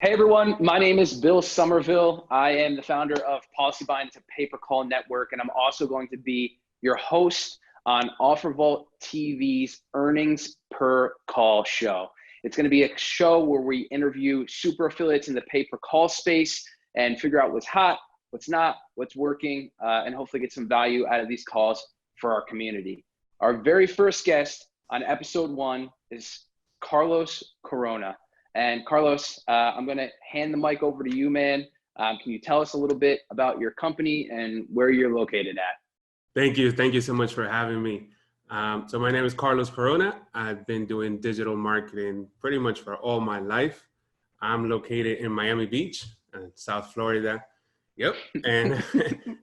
Hey everyone, my name is Bill Somerville. I am the founder of Policy Bind to Pay Per Call Network, and I'm also going to be your host on OfferVault TV's Earnings Per Call show. It's going to be a show where we interview super affiliates in the pay per call space and figure out what's hot, what's not, what's working, and hopefully get some value out of these calls for our community. Our very first guest on episode 1 is Carlos Corona. And Carlos, I'm going to hand the mic over to you, man. Can you tell us a little bit about your company and where you're located at? Thank you. Thank you so much for having me. So my name is Carlos Corona. I've been doing digital marketing pretty much for all my life. I'm located in Miami Beach, South Florida. Yep. And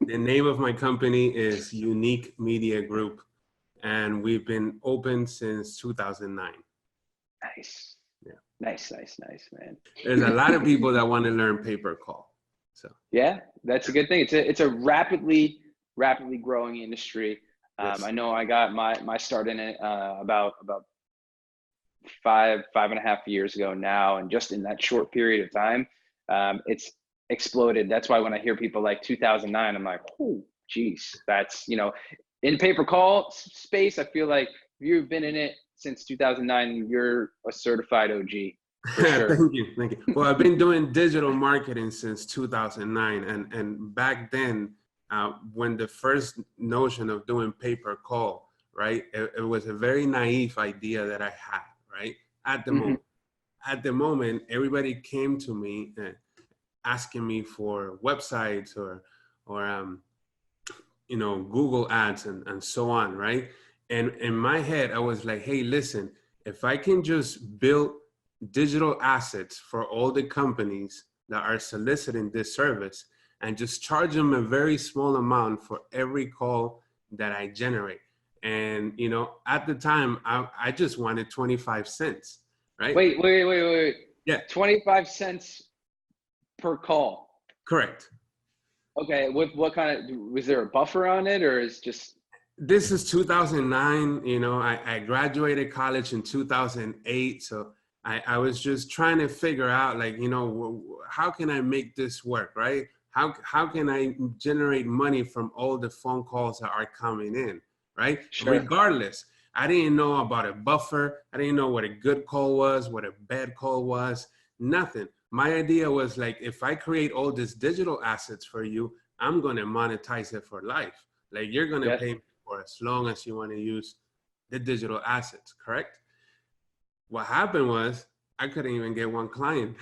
the name of my company is Unik Media Group. And we've been open since 2009. Nice. Nice, man. There's a lot of people that want to learn pay-per-call. So yeah, that's a good thing. It's a rapidly growing industry. Yes. I know I got my start in it about 5.5 years ago now, and just in that short period of time, it's exploded. That's why when I hear people like 2009, I'm like, oh, geez, that's in pay-per-call space. I feel like if you've been in it since 2009, you're a certified OG. For sure. Thank you. Well, I've been doing digital marketing since 2009. And back then, when the first notion of doing pay-per-call, right, it was a very naive idea that I had, right? At the moment, everybody came to me asking me for websites or Google ads and so on, right? And in my head, I was like, hey, listen, if I can just build digital assets for all the companies that are soliciting this service and just charge them a very small amount for every call that I generate. And, at the time, I just wanted 25 cents, right? Wait. Yeah. 25 cents per call. Correct. Okay. What kind of, was there a buffer on it, or is just? This is 2009, I graduated college in 2008. So I was just trying to figure out, like, how can I make this work, right? How can I generate money from all the phone calls that are coming in, right? Sure. Regardless, I didn't know about a buffer. I didn't know what a good call was, what a bad call was, nothing. My idea was like, if I create all these digital assets for you, I'm going to monetize it for life. Like, you're going to pay me for as long as you want to use the digital assets, correct? What happened was I couldn't even get one client.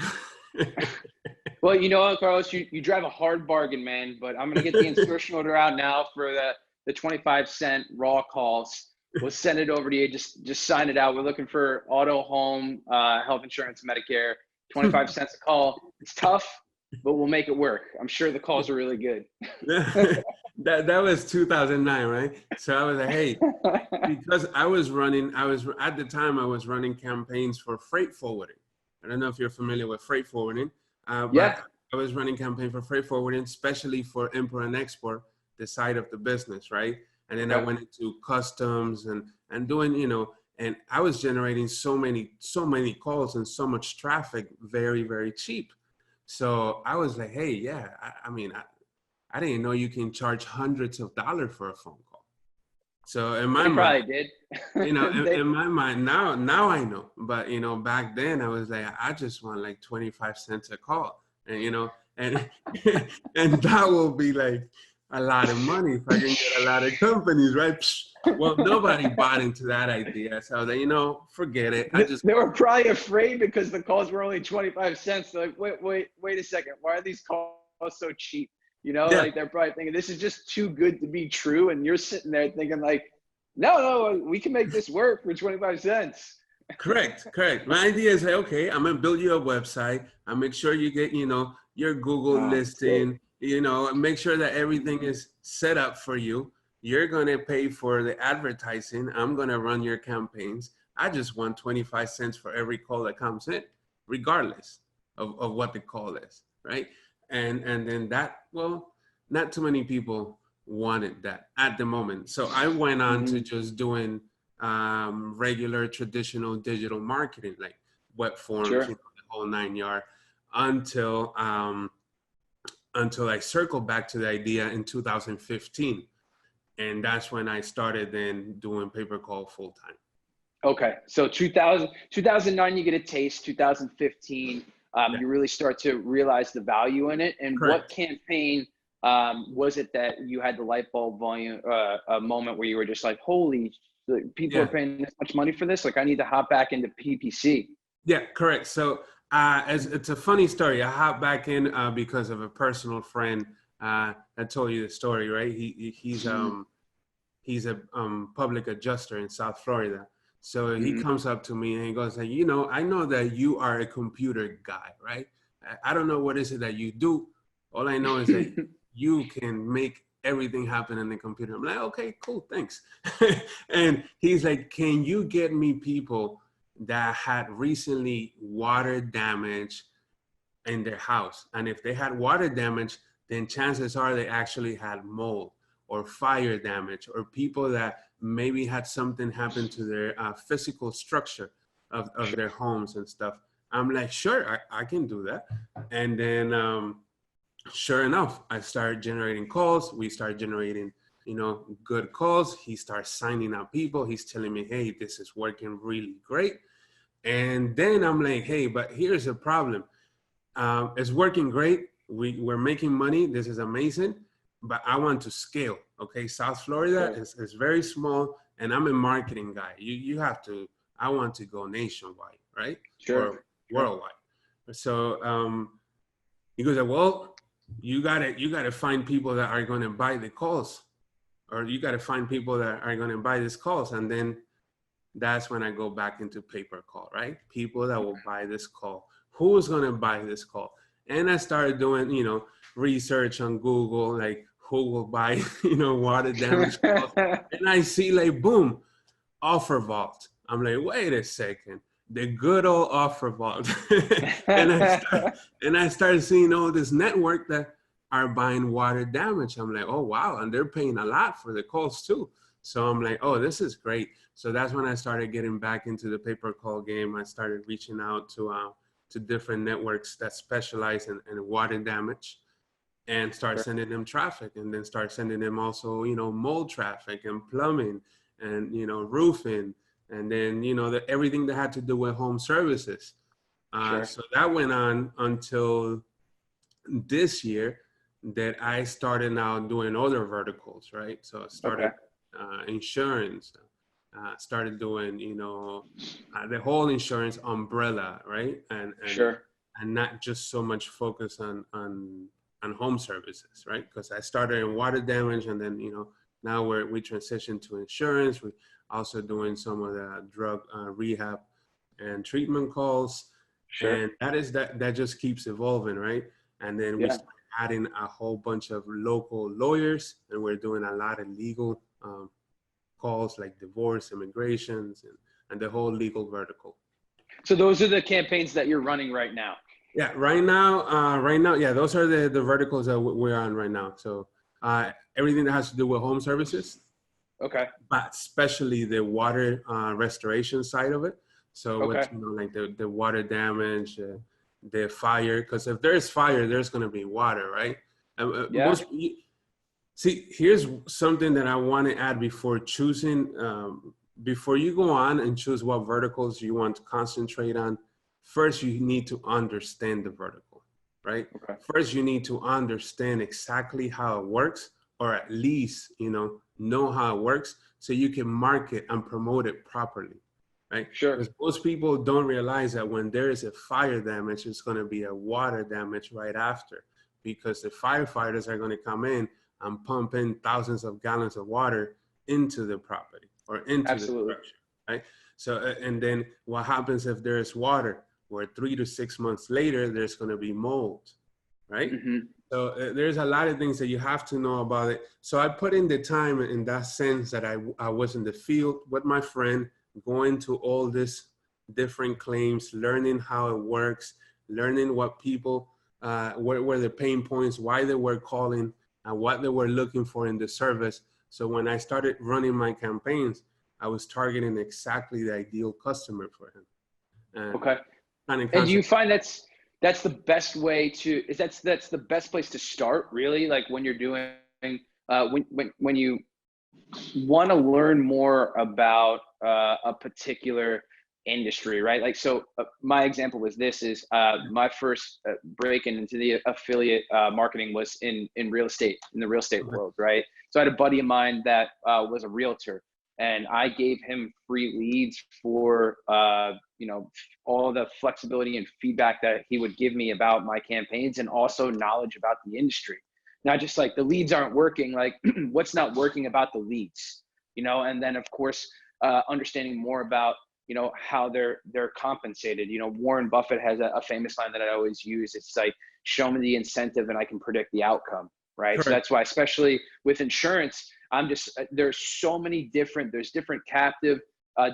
Well, you know what, Carlos, you drive a hard bargain, man, but I'm going to get the insertion order out now for the 25 cent raw calls. We'll send it over to you. Just sign it out. We're looking for auto, home, health insurance, Medicare, 25 cents a call. It's tough, but we'll make it work. I'm sure the calls are really good. That was 2009, right? So I was like, hey, because at the time I was running campaigns for freight forwarding. I don't know if you're familiar with freight forwarding. But I was running campaign for freight forwarding, especially for import and export, the side of the business, right? And then I went into customs and doing, and I was generating so many calls and so much traffic very, very cheap. So I was like, hey, I didn't know you can charge hundreds of dollars for a phone call. So in my mind, did. in my mind, now I know. But, back then I was like, I just want like 25 cents a call. And, and that will be like a lot of money if I can get a lot of companies, right? Well, nobody bought into that idea. So I was like, forget it. They were probably afraid because the calls were only 25 cents. They're like, wait a second. Why are these calls so cheap? Like they're probably thinking this is just too good to be true. And you're sitting there thinking like, no, we can make this work for 25 cents. Correct. My idea is like, okay, I'm going to build you a website. I'll make sure you get, your Google listing, make sure that everything is set up for you. You're going to pay for the advertising. I'm going to run your campaigns. I just want 25 cents for every call that comes in, regardless of what the call is, right? And then that, well, not too many people wanted that at the moment. So I went on to just doing regular traditional digital marketing, like web forms, Sure. the whole 9 yards. until until I circled back to the idea in 2015. And that's when I started then doing pay-per-call full time. Okay. So 2009, you get a taste. 2015, Yeah. you really start to realize the value in it. And Correct. what campaign was it that you had the light bulb volume, a moment where you were just like, holy, people are paying this much money for this? Like, I need to hop back into PPC. Yeah, correct. So as it's a funny story. I hopped back in because of a personal friend. I told you the story, right? He's a public adjuster in South Florida. So he comes up to me and he goes, hey, you know, I know that you are a computer guy, right? I don't know what is it that you do. All I know is that you can make everything happen in the computer. I'm like, okay, cool, thanks. And he's like, can you get me people that had recently water damage in their house? And if they had water damage, then chances are they actually had mold or fire damage, or people that maybe had something happen to their physical structure of their homes and stuff. I'm like, sure, I can do that. And then sure enough, I started generating calls. We started generating, you know, good calls. He starts signing up people. He's telling me, hey, this is working really great. And then I'm like, hey, but here's the problem. It's working great. We're making money. This is amazing. But I want to scale, okay? South Florida is very small, and I'm a marketing guy. You have to, I want to go nationwide, right? Or worldwide. So he goes, well, you gotta find people that are gonna buy the calls, or you gotta find people that are gonna buy these calls. And then that's when I go back into pay-per-call, right? People that will buy this call. Who's gonna buy this call? And I started doing, you know, research on Google, like who will buy, you know, water damage calls. And I see like, boom, OfferVault. I'm like, wait a second, the good old OfferVault. and I started seeing all this network that are buying water damage. I'm like, oh, wow. And they're paying a lot for the calls too. So I'm like, oh, this is great. So that's when I started getting back into the pay-per-call game. I started reaching out to different networks that specialize in water damage, and start sending them traffic, and then start sending them also, you know, mold traffic and plumbing and, you know, roofing, and then, you know, everything that had to do with home services. So that went on until this year that I started now doing other verticals, right? So I started insurance, started doing, you know, the whole insurance umbrella, right? And not just so much focus on home services, right? Because I started in water damage, and then, you know, now we transitioned to insurance. We also doing some of the drug rehab and treatment calls, and that just keeps evolving, right? And then we start adding a whole bunch of local lawyers, and we're doing a lot of legal calls like divorce, immigrations, and the whole legal vertical. So those are the campaigns that you're running right now. Yeah, right now, yeah, those are the verticals that we're on right now. So everything that has to do with home services, but especially the water restoration side of it. So what's, you know, like the water damage, the fire, because if there's fire, there's going to be water, right? See, here's something that I want to add before choosing, before you go on and choose what verticals you want to concentrate on. First, you need to understand the vertical, right? First, you need to understand exactly how it works, or at least, you know how it works, so you can market and promote it properly, right? Because most people don't realize that when there is a fire damage, it's going to be a water damage right after, because the firefighters are going to come in and pump in thousands of gallons of water into the property or into the structure, right? So, and then what happens if there's water? Where 3 to 6 months later, there's going to be mold, right? So there's a lot of things that you have to know about it. So I put in the time in that sense that I was in the field with my friend, going to all these different claims, learning how it works, learning what people, what were the pain points, why they were calling, and what they were looking for in the service. So when I started running my campaigns, I was targeting exactly the ideal customer for him. And and do you find that's that's the best way to, that's the best place to start, really. Like when you're doing, when you want to learn more about a particular industry, right? Like, so my example was my first break into the affiliate marketing was in real estate, in the real estate world, right? So I had a buddy of mine that was a realtor, and I gave him free leads for all the flexibility and feedback that he would give me about my campaigns, and also knowledge about the industry. Not just like the leads aren't working, like what's not working about the leads, and then of course understanding more about how they're compensated. Warren Buffett has a famous line that I always use. It's like, show me the incentive and I can predict the outcome, right? Correct. So that's why, especially with insurance, there's so many there's different captive,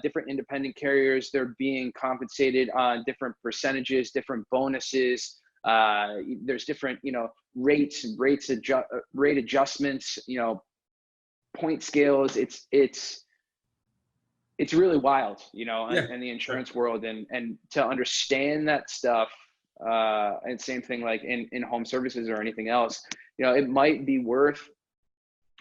different independent carriers. They're being compensated on different percentages, different bonuses. There's different rate adjustments, point scales. It's really wild, in the insurance world, and to understand that stuff, and same thing like in home services or anything else, it might be worth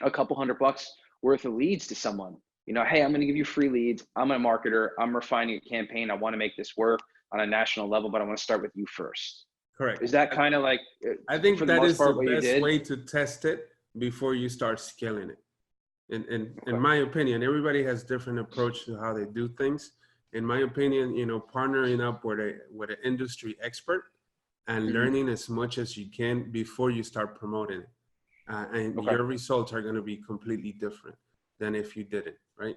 a couple $100 worth of leads to someone. Hey, I'm going to give you free leads. I'm a marketer. I'm refining a campaign. I want to make this work on a national level, but I want to start with you first. Correct. Is that kind of like, I think that is the best way to test it before you start scaling it. In my opinion, everybody has different approach to how they do things. In my opinion, partnering up with an industry expert and learning as much as you can before you start promoting it. And your results are going to be completely different than if you didn't, right?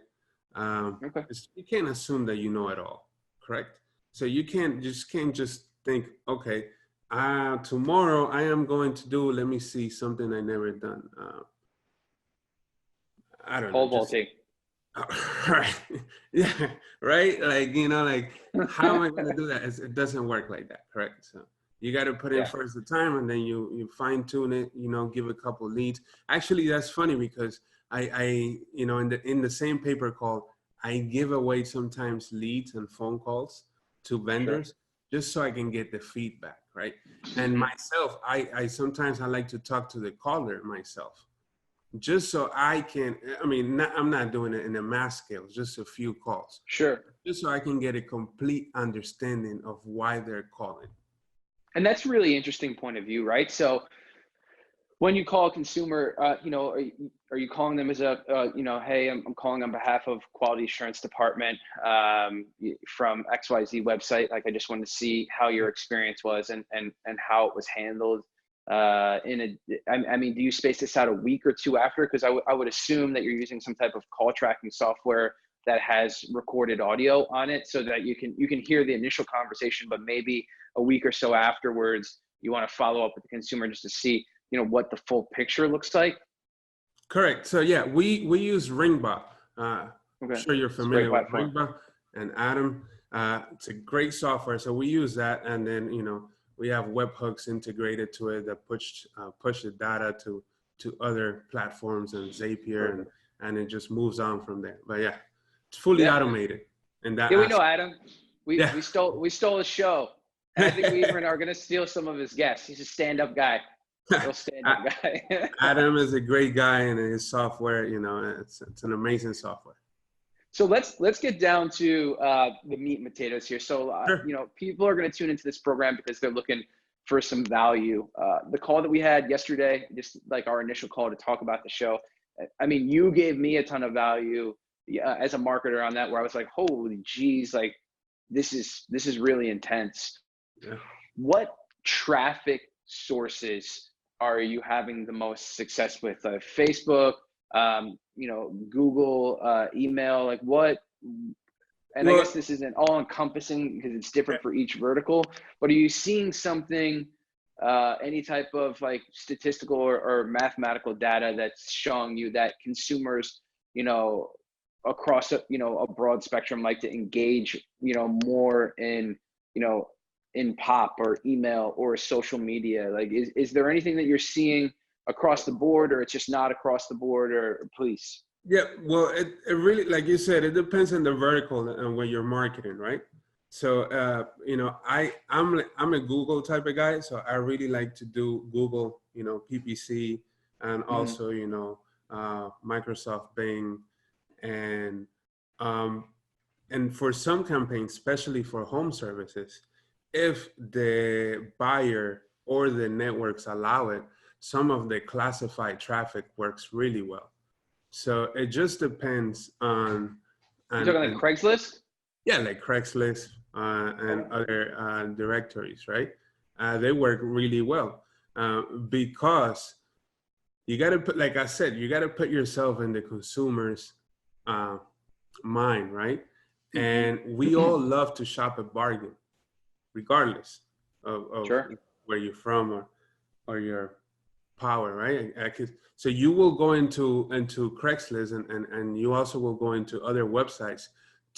You can't assume that you know it all, correct? So you can't just think, okay, tomorrow I am going to do, let me see, something I never done. I don't know. Pole vaulting. Right. Yeah. Right. Like, how am I going to do that? It doesn't work like that. Correct. So you got to put in first the time, and then you fine tune it, give a couple leads. Actually, that's funny because I in the same paper call, I give away sometimes leads and phone calls to vendors just so I can get the feedback. Right. And myself, I sometimes I like to talk to the caller myself. Just so I can, I'm not doing it in a mass scale, just a few calls. Sure. Just so I can get a complete understanding of why they're calling. And that's a really interesting point of view, right? So when you call a consumer, are you calling them as hey, I'm calling on behalf of Quality Assurance Department from XYZ website. Like, I just wanted to see how your experience was and how it was handled. Do you space this out a week or two after? Because I would assume that you're using some type of call tracking software that has recorded audio on it, so that you can hear the initial conversation, but maybe a week or so afterwards, you want to follow up with the consumer just to see, what the full picture looks like. Correct. So yeah, we use Ringbot. I'm sure you're familiar with Ringbot and Adam. It's a great software. So we use that, and then we have webhooks integrated to it that push the data to other platforms and Zapier, and it just moves on from there. But yeah, it's fully automated. And that we know Adam. We stole his show, and I think we even are going to steal some of his guests. He's a stand-up guy. Real stand-up guy. Adam is a great guy, and his software, it's an amazing software. So let's get down to the meat and potatoes here. So, people are going to tune into this program because they're looking for some value. The call that we had yesterday, just like our initial call to talk about the show, you gave me a ton of value as a marketer on that, where I was like, holy geez, like this is really intense. Yeah. What traffic sources are you having the most success with? Facebook, Google, email, like what? And I guess this isn't all encompassing because it's different for each vertical, but are you seeing something, any type of like statistical or mathematical data that's showing you that consumers, across a broad spectrum like to engage, more in pop or email or social media? Like, is there anything that you're seeing across the board, or it's just not across the board, or please? Yeah, well, it really, like you said, it depends on the vertical and what you're marketing, right? So you know, I'm a Google type of guy, so I really like to do Google, you know, PPC, and Mhm. also, you know, Microsoft Bing, and um, and for some campaigns, especially for home services, if the buyer or the networks allow it, some of the classified traffic works really well. So it just depends on, You talking like and Craigslist? yeah, like Craigslist and Okay. other directories, right? They work really well because you got to put, like I said, you got to put yourself in the consumer's uh, mind, right? Hmm. And we all love to shop at bargain, regardless of Sure. where you're from or your power, right? So you will go into Craigslist, and you also will go into other websites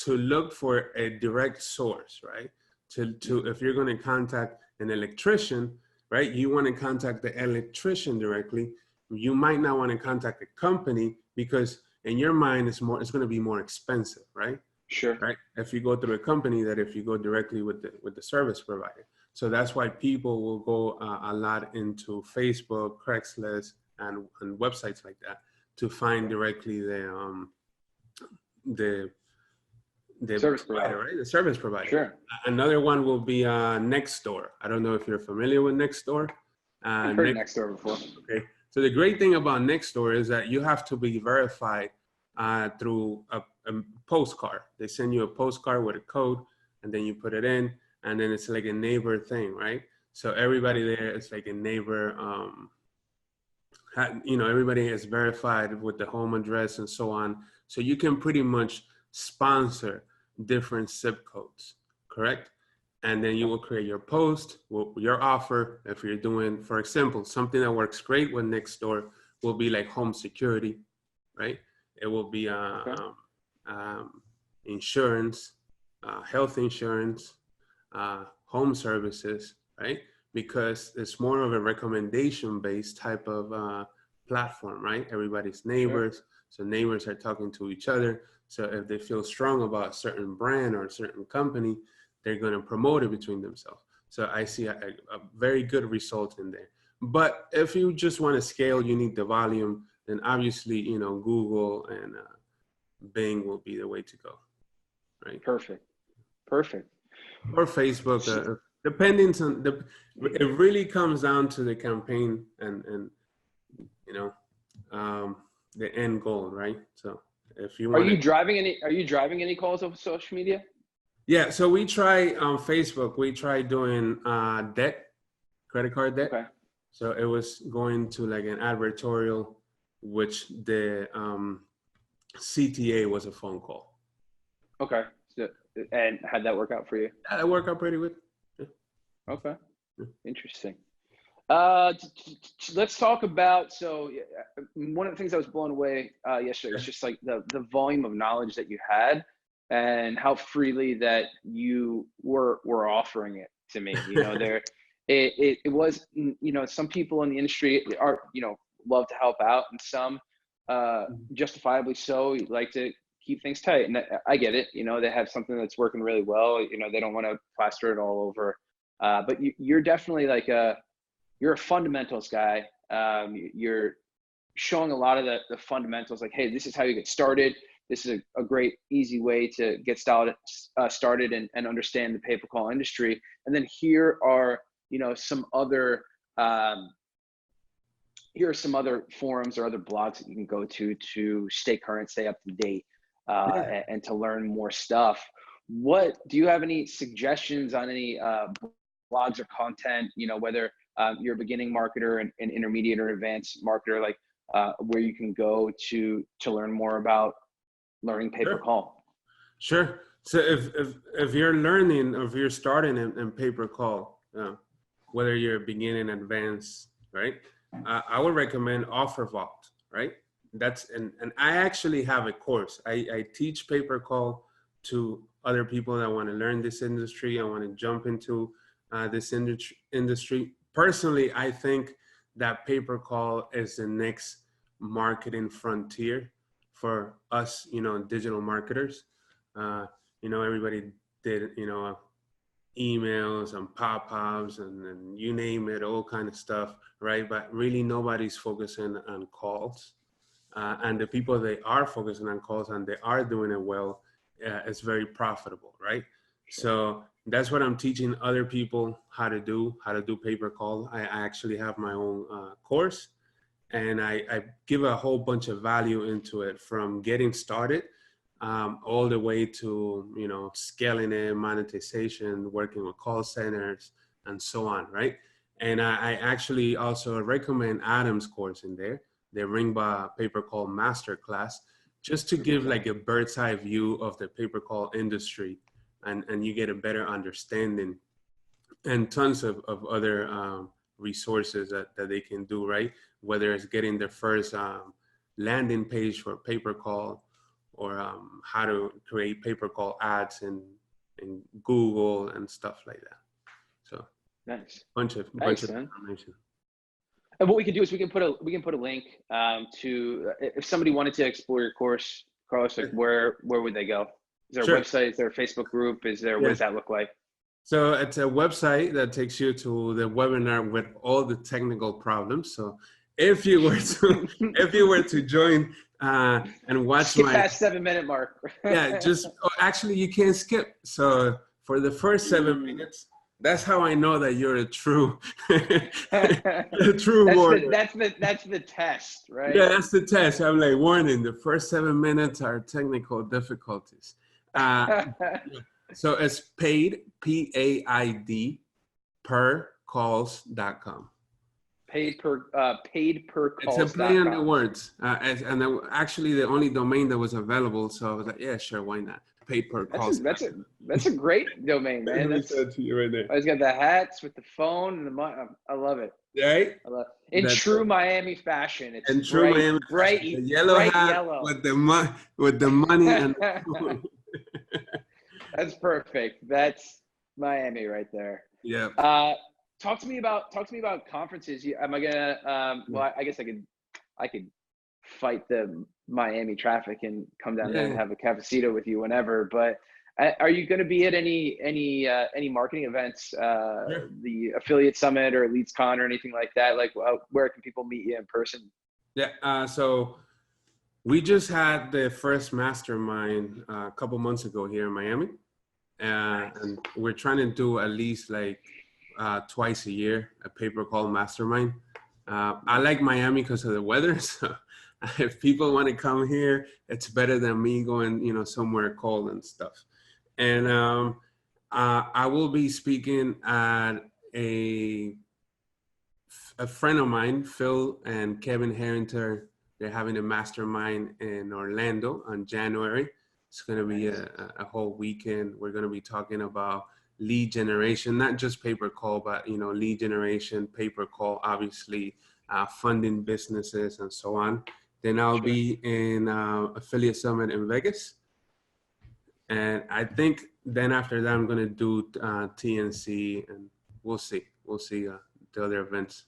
to look for a direct source, right? To if you're going to contact an electrician, right? You want to contact the electrician directly. You might not want to contact a company because in your mind it's going to be more expensive, right? Sure. Right? If you go through a company, that if you go directly with the service provider. So that's why people will go a lot into Facebook, Craigslist, and websites like that to find Okay. directly the the Service provider, provider. right? The service provider. Sure. Another one will be Nextdoor. I don't know if you're familiar with Nextdoor. I've heard Next, Nextdoor before. okay. So the great thing about Nextdoor is that you have to be verified through a postcard. They send you a postcard with a code, and then you put it in, and then it's like a neighbor thing, right? So everybody there is like a neighbor. You know, everybody is verified with the home address and so on. So you can pretty much sponsor different zip codes, correct? And then you will create your post, your offer. If you're doing, for example, something that works great with Nextdoor will be like home security, right? It will be Okay. insurance, health insurance, home services, right? Because it's more of a recommendation based type of platform, right? Everybody's Sure. neighbors. So neighbors are talking to each other. So if they feel strong about a certain brand or a certain company, they're going to promote it between themselves. So I see a very good result in there. But if you just want to scale, you need the volume, then obviously, you know, Google and Bing will be the way to go, right? Perfect. Perfect. Or Facebook, depending on the, it really comes down to the campaign and you know um, the end goal, right? So if you Are want you to, driving any? Are you driving any calls over social media? yeah. So we try on Facebook. We try doing debt, credit card debt. Okay. So it was going to like an advertorial, which the CTA was a phone call. Okay. So, and how'd that work out for you? Yeah, it worked out pretty good. Yeah. Okay. Yeah. Interesting. Let's talk about, so one of the things I was blown away yesterday was just like the volume of knowledge that you had and how freely that you were offering it to me. You know, it was, you know, some people in the industry are, you know, love to help out, and some justifiably so like to keep things tight. And I get it. You know, they have something that's working really well. You know, they don't want to plaster it all over. But you're definitely like you're a fundamentals guy. You're showing a lot of the fundamentals, like, hey, this is how you get started. This is a great, easy way to get started and understand the pay-per-call industry. And then here are, you know, some other here are some other forums or other blogs that you can go to stay current, stay up to date, Yeah. and to learn more stuff. What do you have any suggestions on any blogs or content? You know, whether you're a beginning marketer and intermediate or advanced marketer, like where you can go to learn more about learning pay per Sure. call. Sure. So if you're learning, or if you're starting in pay per call, whether you're beginning, advanced, right? I would recommend OfferVault, right? That's and I actually have a course. I teach pay per call to other people that want to learn this industry. I want to jump into this industry. Personally, I think that pay per call is the next marketing frontier for us, you know, digital marketers. Uh, you know, everybody did, you know, emails and pop-ups and you name it, all kind of stuff, right? But really nobody's focusing on calls. And the people they are focusing on calls and they are doing it well, it's very profitable, right? So that's what I'm teaching other people how to do pay per call. I actually have my own course, and I give a whole bunch of value into it, from getting started all the way to, you know, scaling it, monetization, working with call centers, and so on, right? And I actually also recommend Adam's course in there, the Ringba pay-per-call masterclass, just to give like a bird's eye view of the pay-per-call industry, and you get a better understanding, and tons of other resources that they can do, right? Whether it's getting their first landing page for pay-per-call, or how to create pay-per-call ads in Google and stuff like that. So nice. bunch of information. And what we can do is we can put a link to, if somebody wanted to explore your course, Carlos, like where would they go? Is there a website? Is there a Facebook group? What does that look like? So it's a website that takes you to the webinar with all the technical problems. So if you were to join and watch skip past 7-minute mark. Actually you can't skip. So for the first 7 minutes, that's how I know that you're a true warrior. That's the test, right? Yeah, that's the test. I'm like, warning, the first 7 minutes are technical difficulties. So it's paid, PAID, per calls.com. Paid per calls. It's a play on the words. And actually the only domain that was available. So I was like, yeah, sure, why not? Paid per calls. That's a great domain, man. That's to you right there. It's got the hats with the phone and the money. I love it. Right? I love it. In true Miami fashion. It's in true Miami bright, fashion. The yellow hat yellow. with the money and the phone. That's perfect. That's Miami right there. Yeah. Talk to me about conferences. Am I gonna? Well, I guess I could fight the Miami traffic and come down there and have a cafecito with you whenever. But are you going to be at any marketing events, the affiliate summit or LeadsCon or anything like that? Like, where can people meet you in person? Yeah. So we just had the first mastermind a couple months ago here in Miami. And we're trying to do at least like twice a year a pay-per-call mastermind. I like Miami because of the weather. So if people want to come here, it's better than me going, you know, somewhere cold and stuff. And I will be speaking at a friend of mine, Phil and Kevin Harrington. They're having a mastermind in Orlando on January. It's going to be a whole weekend. We're going to be talking about lead generation, not just pay-per-call, but, you know, lead generation, pay-per-call, obviously, funding businesses and so on. Then I'll be in Affiliate Summit in Vegas. And I think then after that, I'm going to do TNC, and we'll see. We'll see the other events.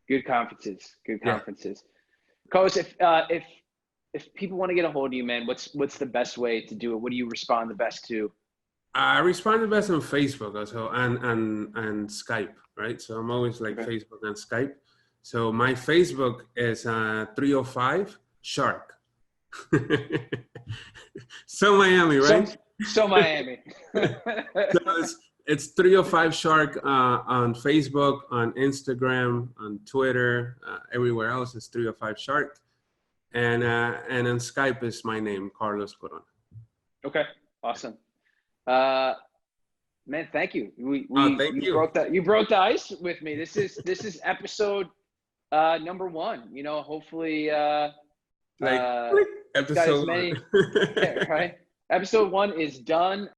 Good conferences. Carlos, if people want to get a hold of you, man, what's the best way to do it? What do you respond the best to? I respond the best on Facebook also, and Skype, right? So I'm always like Facebook and Skype. So my Facebook is 305 Shark. So Miami, right? So Miami. So it's 305 Shark on Facebook, on Instagram, on Twitter, everywhere else is 305 Shark. And on Skype is my name, Carlos Coron. Okay, awesome. Man, thank you. You broke the ice with me. This is episode number 1. You know, hopefully episode right? Episode 1 is done.